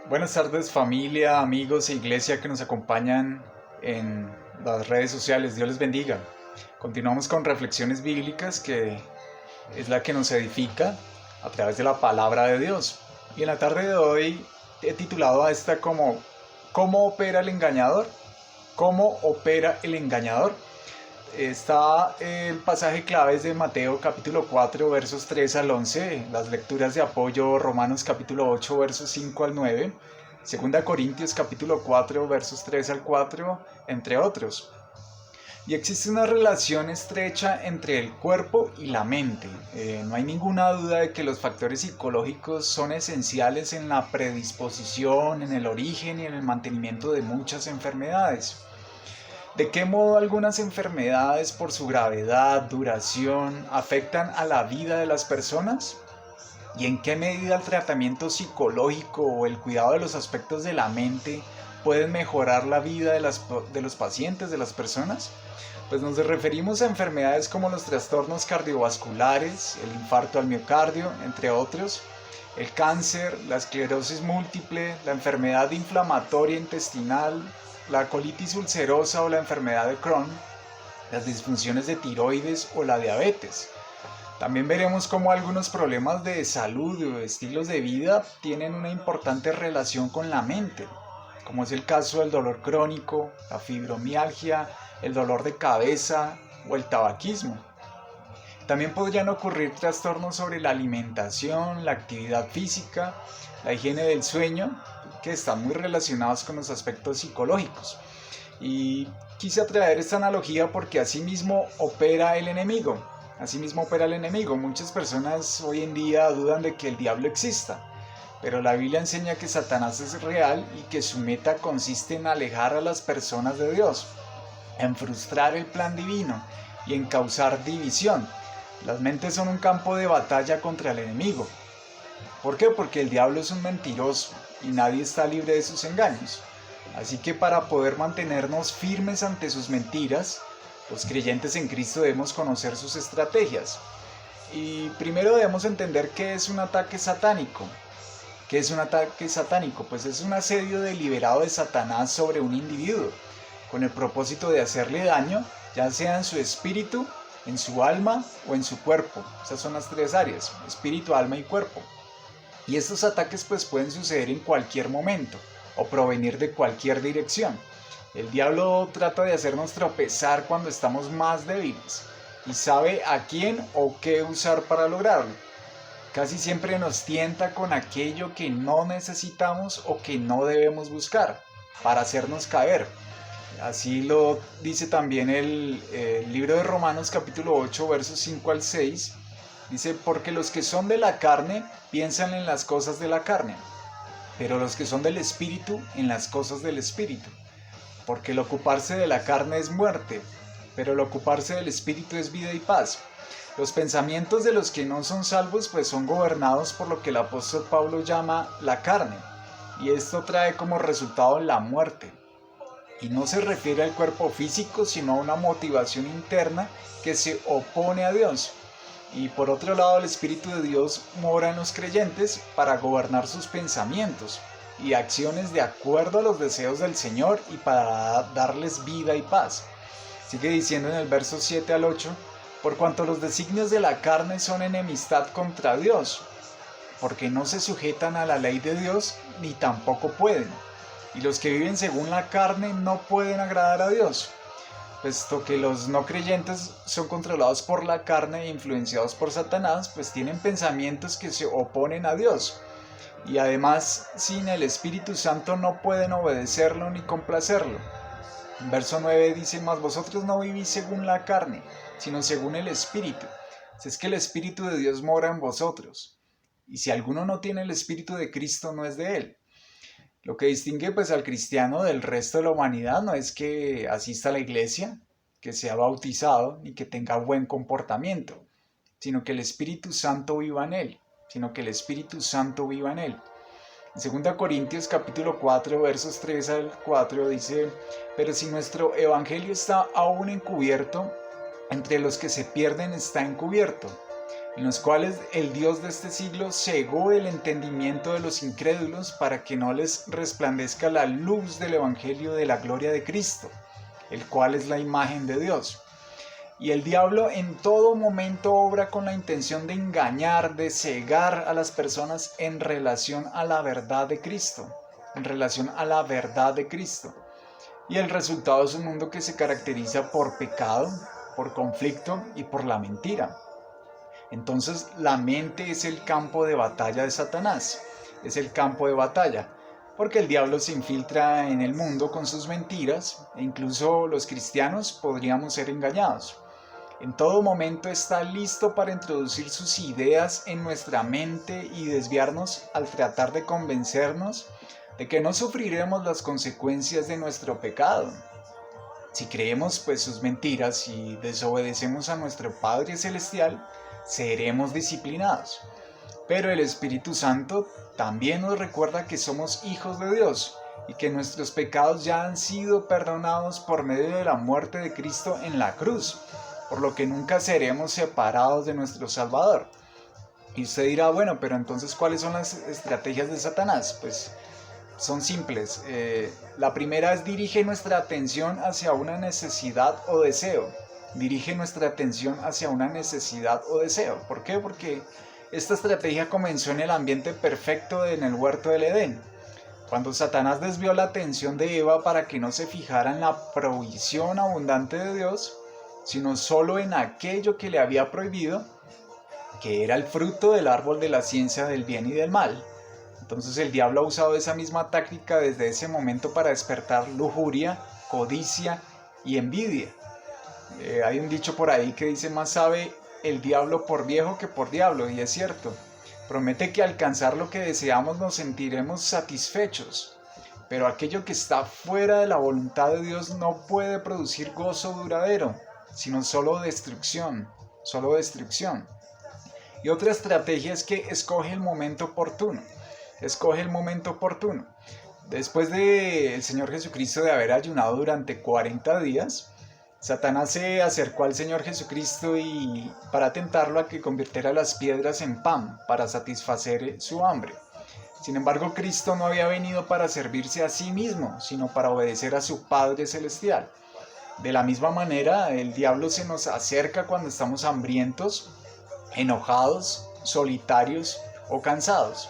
Buenas tardes familia, amigos e iglesia que nos acompañan en las redes sociales. Dios les bendiga. Continuamos con reflexiones bíblicas que es la que nos edifica a través de la palabra de Dios. Y en la tarde de hoy he titulado a esta como ¿Cómo opera el engañador? ¿Cómo opera el engañador? Está el pasaje clave es de Mateo capítulo 4 versos 3 al 11, las lecturas de apoyo Romanos capítulo 8 versos 5 al 9, Segunda Corintios capítulo 4 versos 3 al 4, entre otros. Y existe una relación estrecha entre el cuerpo y la mente. No hay ninguna duda de que los factores psicológicos son esenciales en la predisposición, en el origen y en el mantenimiento de muchas enfermedades. ¿De qué modo algunas enfermedades por su gravedad, duración, afectan a la vida de las personas? ¿Y en qué medida el tratamiento psicológico o el cuidado de los aspectos de la mente pueden mejorar la vida de los pacientes, de las personas? Pues nos referimos a enfermedades como los trastornos cardiovasculares, el infarto al miocardio, entre otros, el cáncer, la esclerosis múltiple, la enfermedad inflamatoria intestinal, la colitis ulcerosa o la enfermedad de Crohn, las disfunciones de tiroides o la diabetes. También veremos cómo algunos problemas de salud o estilos de vida tienen una importante relación con la mente, como es el caso del dolor crónico, la fibromialgia, el dolor de cabeza o el tabaquismo. También podrían ocurrir trastornos sobre la alimentación, la actividad física, la higiene del sueño, que están muy relacionados con los aspectos psicológicos. Y quise traer esta analogía porque asimismo opera el enemigo. Asimismo opera el enemigo. Muchas personas hoy en día dudan de que el diablo exista, pero la Biblia enseña que Satanás es real y que su meta consiste en alejar a las personas de Dios, en frustrar el plan divino y en causar división. Las mentes son un campo de batalla contra el enemigo. ¿Por qué? Porque el diablo es un mentiroso y nadie está libre de sus engaños. Así que para poder mantenernos firmes ante sus mentiras, los creyentes en Cristo debemos conocer sus estrategias. Y primero debemos entender qué es un ataque satánico. ¿Qué es un ataque satánico? Pues es un asedio deliberado de Satanás sobre un individuo, con el propósito de hacerle daño, ya sea en su espíritu, en su alma o en su cuerpo. Esas son las tres áreas: espíritu, alma y cuerpo. Y estos ataques pues pueden suceder en cualquier momento o provenir de cualquier dirección. El diablo trata de hacernos tropezar cuando estamos más débiles y sabe a quién o qué usar para lograrlo. Casi siempre nos tienta con aquello que no necesitamos o que no debemos buscar para hacernos caer. Así lo dice también el libro de Romanos capítulo 8 versos 5 al 6. Dice, porque los que son de la carne piensan en las cosas de la carne, pero los que son del espíritu en las cosas del espíritu. Porque el ocuparse de la carne es muerte, pero el ocuparse del espíritu es vida y paz. Los pensamientos de los que no son salvos pues son gobernados por lo que el apóstol Pablo llama la carne, y esto trae como resultado la muerte. Y no se refiere al cuerpo físico, sino a una motivación interna que se opone a Dios. Y por otro lado, el Espíritu de Dios mora en los creyentes para gobernar sus pensamientos y acciones de acuerdo a los deseos del Señor y para darles vida y paz. Sigue diciendo en el verso 7 al 8, por cuanto los designios de la carne son enemistad contra Dios, porque no se sujetan a la ley de Dios ni tampoco pueden. Y los que viven según la carne no pueden agradar a Dios, puesto que los no creyentes son controlados por la carne e influenciados por Satanás, pues tienen pensamientos que se oponen a Dios. Y además, sin el Espíritu Santo no pueden obedecerlo ni complacerlo. En verso 9 dice, mas vosotros no vivís según la carne, sino según el Espíritu. Si es que el Espíritu de Dios mora en vosotros. Y si alguno no tiene el Espíritu de Cristo, no es de él. Lo que distingue pues al cristiano del resto de la humanidad no es que asista a la iglesia, que sea bautizado ni que tenga buen comportamiento, sino que el Espíritu Santo viva en él, En 2 Corintios capítulo 4 versos 3 al 4 dice, pero si nuestro evangelio está aún encubierto, entre los que se pierden está encubierto, en los cuales el Dios de este siglo cegó el entendimiento de los incrédulos para que no les resplandezca la luz del Evangelio de la gloria de Cristo, el cual es la imagen de Dios. Y el diablo en todo momento obra con la intención de engañar, de cegar a las personas en relación a la verdad de Cristo, en relación a la verdad de Cristo. Y el resultado es un mundo que se caracteriza por pecado, por conflicto y por la mentira. Entonces la mente es el campo de batalla de Satanás, es el campo de batalla, porque el diablo se infiltra en el mundo con sus mentiras e incluso los cristianos podríamos ser engañados. En todo momento está listo para introducir sus ideas en nuestra mente y desviarnos al tratar de convencernos de que no sufriremos las consecuencias de nuestro pecado. Si creemos pues sus mentiras y desobedecemos a nuestro Padre Celestial, seremos disciplinados. Pero el Espíritu Santo también nos recuerda que somos hijos de Dios y que nuestros pecados ya han sido perdonados por medio de la muerte de Cristo en la cruz, por lo que nunca seremos separados de nuestro Salvador. Y usted dirá, bueno, pero entonces ¿cuáles son las estrategias de Satanás? Pues son simples. La primera es dirige nuestra atención hacia una necesidad o deseo. Dirige nuestra atención hacia una necesidad o deseo. ¿Por qué? Porque esta estrategia comenzó en el ambiente perfecto en el huerto del Edén. Cuando Satanás desvió la atención de Eva para que no se fijara en la provisión abundante de Dios, sino solo en aquello que le había prohibido, que era el fruto del árbol de la ciencia del bien y del mal. Entonces el diablo ha usado esa misma táctica desde ese momento para despertar lujuria, codicia y envidia. Hay un dicho por ahí que dice: más sabe el diablo por viejo que por diablo, y es cierto. Promete que al alcanzar lo que deseamos nos sentiremos satisfechos, pero aquello que está fuera de la voluntad de Dios no puede producir gozo duradero, sino solo destrucción, solo destrucción. Y otra estrategia es que escoge el momento oportuno. Escoge el momento oportuno. Después del Señor Jesucristo de haber ayunado durante 40 días, Satanás se acercó al Señor Jesucristo y para tentarlo a que convirtiera las piedras en pan para satisfacer su hambre. Sin embargo, Cristo no había venido para servirse a sí mismo, sino para obedecer a su Padre Celestial. De la misma manera, el diablo se nos acerca cuando estamos hambrientos, enojados, solitarios o cansados.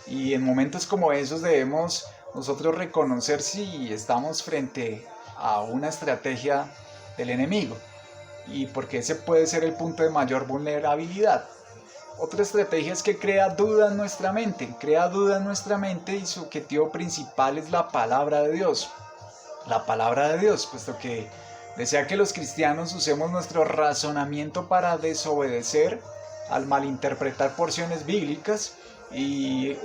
Y en momentos como esos debemos nosotros reconocer si estamos frente a una estrategia del enemigo, y porque ese puede ser el punto de mayor vulnerabilidad. Otra estrategia es que crea duda en nuestra mente, y su objetivo principal es la palabra de Dios. La palabra de Dios, puesto que desea que los cristianos usemos nuestro razonamiento para desobedecer al malinterpretar porciones bíblicas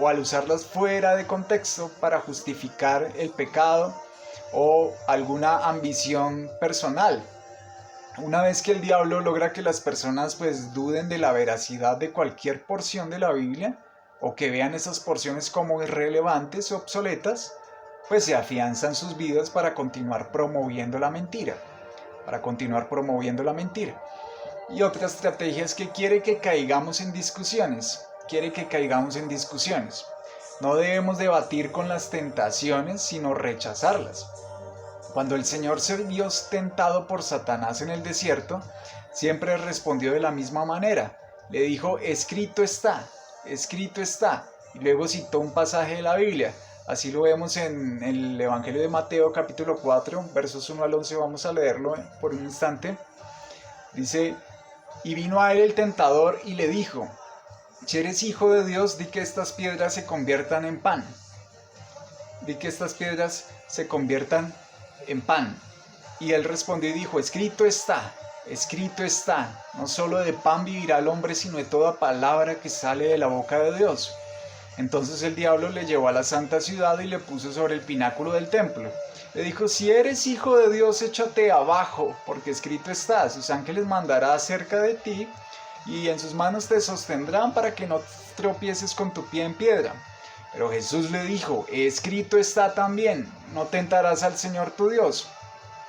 o al usarlas fuera de contexto para justificar el pecado o alguna ambición personal. Una vez que el diablo logra que las personas pues duden de la veracidad de cualquier porción de la Biblia o que vean esas porciones como irrelevantes o obsoletas, pues se afianzan sus vidas para continuar promoviendo la mentira. Y otra estrategia es que quiere que caigamos en discusiones. No debemos debatir con las tentaciones, sino rechazarlas. Cuando el Señor se vio tentado por Satanás en el desierto, siempre respondió de la misma manera. Le dijo: escrito está, escrito está. Y luego citó un pasaje de la Biblia. Así lo vemos en el Evangelio de Mateo capítulo 4, versos 1 al 11. Vamos a leerlo por un instante. Dice: y vino a él el tentador y le dijo: si eres hijo de Dios, di que estas piedras se conviertan en pan. Y él respondió y dijo: escrito está, no solo de pan vivirá el hombre, sino de toda palabra que sale de la boca de Dios. Entonces el diablo le llevó a la santa ciudad y le puso sobre el pináculo del templo. Le dijo: si eres hijo de Dios, échate abajo, porque escrito está: sus ángeles mandará acerca de ti, y en sus manos te sostendrán para que no tropieces con tu pie en piedra. Pero Jesús le dijo: escrito está también: no tentarás al Señor tu Dios.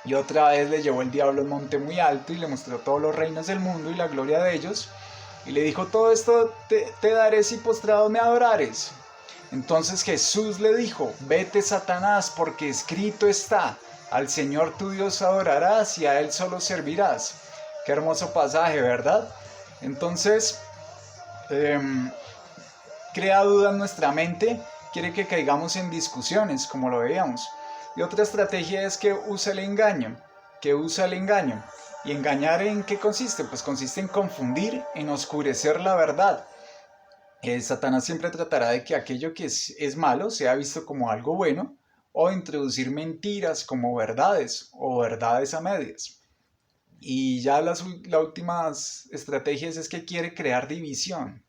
Y otra vez le llevó el diablo a un monte muy alto y le mostró todos los reinos del mundo y la gloria de ellos, Y le dijo, todo esto te daré si postrado me adorares. Entonces Jesús le dijo, vete Satanás, porque escrito está, al Señor tu Dios adorarás y a Él solo servirás. Qué hermoso pasaje, ¿verdad? Entonces, crea duda en nuestra mente, quiere que caigamos en discusiones, como lo veíamos. Y otra estrategia es que usa el engaño, ¿Y engañar en qué consiste? Pues consiste en confundir, en oscurecer la verdad. Satanás siempre tratará de que aquello que es malo sea visto como algo bueno, o introducir mentiras como verdades o verdades a medias. Y ya las últimas estrategias es que quiere crear división.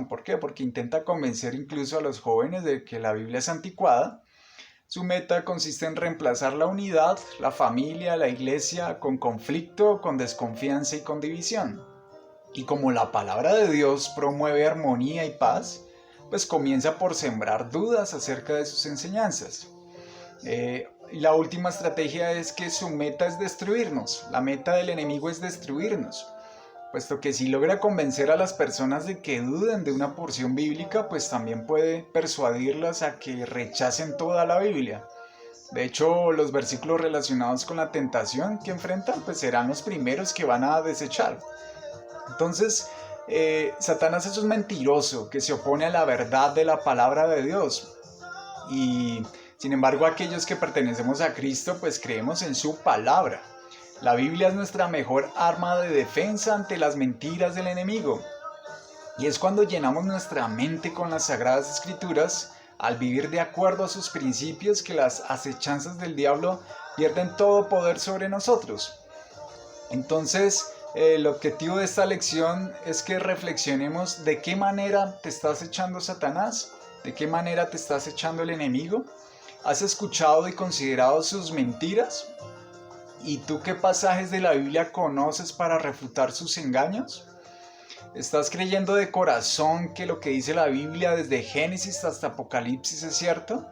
¿Por qué? Porque intenta convencer incluso a los jóvenes de que la Biblia es anticuada. Su meta consiste en reemplazar la unidad, la familia, la iglesia, con conflicto, con desconfianza y con división. Y como la palabra de Dios promueve armonía y paz, pues comienza por sembrar dudas acerca de sus enseñanzas. La última estrategia es que su meta es destruirnos. La meta del enemigo es destruirnos. Puesto que si logra convencer a las personas de que duden de una porción bíblica, pues también puede persuadirlas a que rechacen toda la Biblia. De hecho, los versículos relacionados con la tentación que enfrentan, pues serán los primeros que van a desechar. Entonces, Satanás es un mentiroso que se opone a la verdad de la palabra de Dios. Y sin embargo, aquellos que pertenecemos a Cristo, pues creemos en su palabra. La Biblia es nuestra mejor arma de defensa ante las mentiras del enemigo. Y es cuando llenamos nuestra mente con las Sagradas Escrituras, al vivir de acuerdo a sus principios, que las acechanzas del diablo pierden todo poder sobre nosotros. Entonces, el objetivo de esta lección es que reflexionemos de qué manera te estás echando Satanás, de qué manera te estás echando el enemigo. ¿Has escuchado y considerado sus mentiras? ¿Y tú qué pasajes de la Biblia conoces para refutar sus engaños? ¿Estás creyendo de corazón que lo que dice la Biblia desde Génesis hasta Apocalipsis es cierto?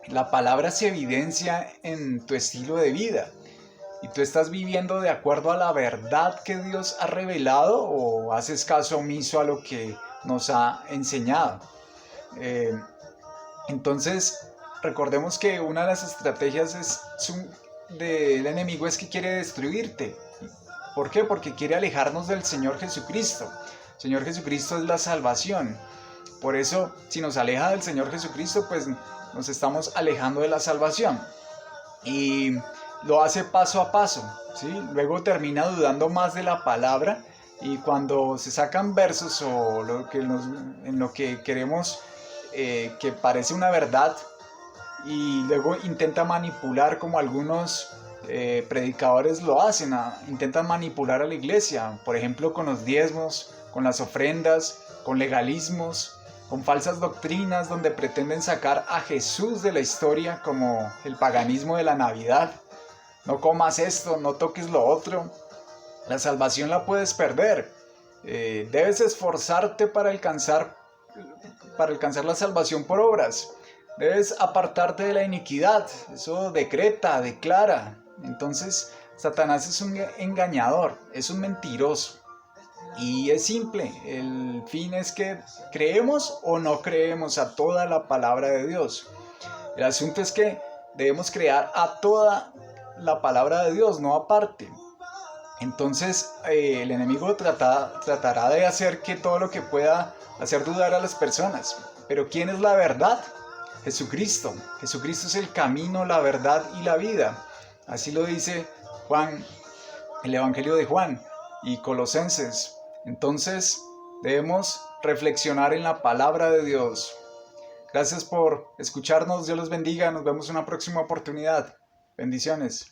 La palabra se evidencia en tu estilo de vida. ¿Y tú estás viviendo de acuerdo a la verdad que Dios ha revelado o haces caso omiso a lo que nos ha enseñado? Entonces, recordemos que una de las estrategias del enemigo es que quiere destruirte. ¿Por qué? Porque quiere alejarnos del Señor Jesucristo. El Señor Jesucristo es la salvación. Por eso, si nos aleja del Señor Jesucristo, pues nos estamos alejando de la salvación. Y lo hace paso a paso, ¿sí? Luego termina dudando más de la palabra, y cuando se sacan versos o en lo que queremos que parece una verdad, y luego intenta manipular, como algunos predicadores lo hacen, intentan manipular a la iglesia, por ejemplo con los diezmos, con las ofrendas, con legalismos, con falsas doctrinas donde pretenden sacar a Jesús de la historia, como el paganismo de la Navidad. No comas esto, no toques lo otro. La salvación la puedes perder. Debes esforzarte para alcanzar la salvación por obras. Debes apartarte de la iniquidad. Eso declara. Entonces, Satanás es un engañador, es un mentiroso. Y es simple, el fin es que creemos o no creemos a toda la palabra de Dios. El asunto es que debemos creer a toda la palabra de Dios, no aparte. Entonces el enemigo tratará de hacer que todo lo que pueda hacer dudar a las personas. Pero ¿quién es la verdad? Jesucristo. Jesucristo es el camino, la verdad y la vida. Así lo dice Juan, el Evangelio de Juan y Colosenses. Entonces debemos reflexionar en la palabra de Dios. Gracias por escucharnos, Dios los bendiga, nos vemos en una próxima oportunidad. Bendiciones.